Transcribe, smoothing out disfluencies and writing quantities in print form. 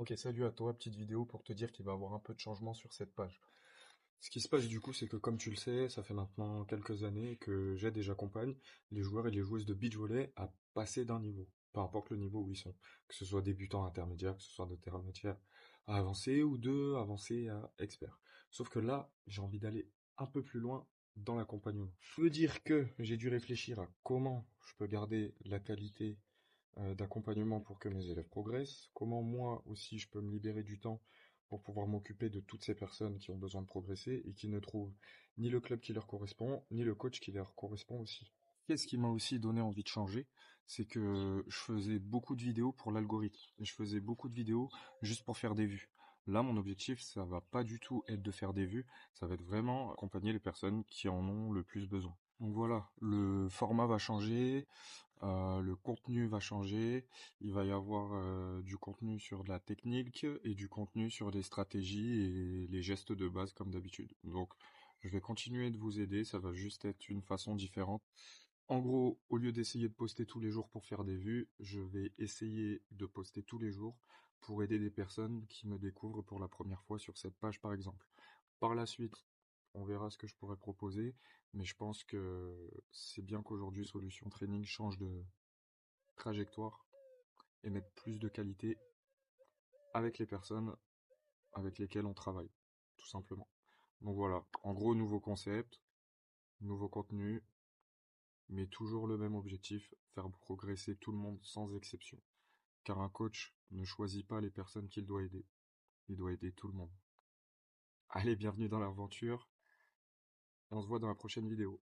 Ok, salut à toi, petite vidéo pour te dire qu'il va y avoir un peu de changement sur cette page. Ce qui se passe du coup, c'est que comme tu le sais, ça fait maintenant quelques années que j'aide et j'accompagne les joueurs et les joueuses de beach volley à passer d'un niveau, peu importe le niveau où ils sont, que ce soit débutant, intermédiaire, que ce soit d'intermédiaire à avancé ou de avancé à expert. Sauf que là, j'ai envie d'aller un peu plus loin dans l'accompagnement. Ça veut dire que j'ai dû réfléchir à comment je peux garder la qualité d'accompagnement pour que mes élèves progressent, comment moi aussi je peux me libérer du temps pour pouvoir m'occuper de toutes ces personnes qui ont besoin de progresser et qui ne trouvent ni le club qui leur correspond, ni le coach qui leur correspond aussi. Qu'est-ce qui m'a aussi donné envie de changer, c'est que je faisais beaucoup de vidéos pour l'algorithme, et je faisais beaucoup de vidéos juste pour faire des vues. Là, mon objectif, ça va pas du tout être de faire des vues, ça va être vraiment accompagner les personnes qui en ont le plus besoin. Donc voilà, le format va changer, le contenu va changer, il va y avoir du contenu sur de la technique et du contenu sur des stratégies et les gestes de base comme d'habitude. Donc je vais continuer de vous aider, ça va juste être une façon différente. En gros, au lieu d'essayer de poster tous les jours pour faire des vues, je vais essayer de poster tous les jours pour aider des personnes qui me découvrent pour la première fois sur cette page par exemple. Par la suite, on verra ce que je pourrais proposer, mais je pense que c'est bien qu'aujourd'hui Solution Training change de trajectoire et mette plus de qualité avec les personnes avec lesquelles on travaille, tout simplement. Donc voilà, en gros, nouveau concept, nouveau contenu, mais toujours le même objectif, faire progresser tout le monde sans exception. Car un coach ne choisit pas les personnes qu'il doit aider, il doit aider tout le monde. Allez, bienvenue dans l'aventure, et on se voit dans la prochaine vidéo.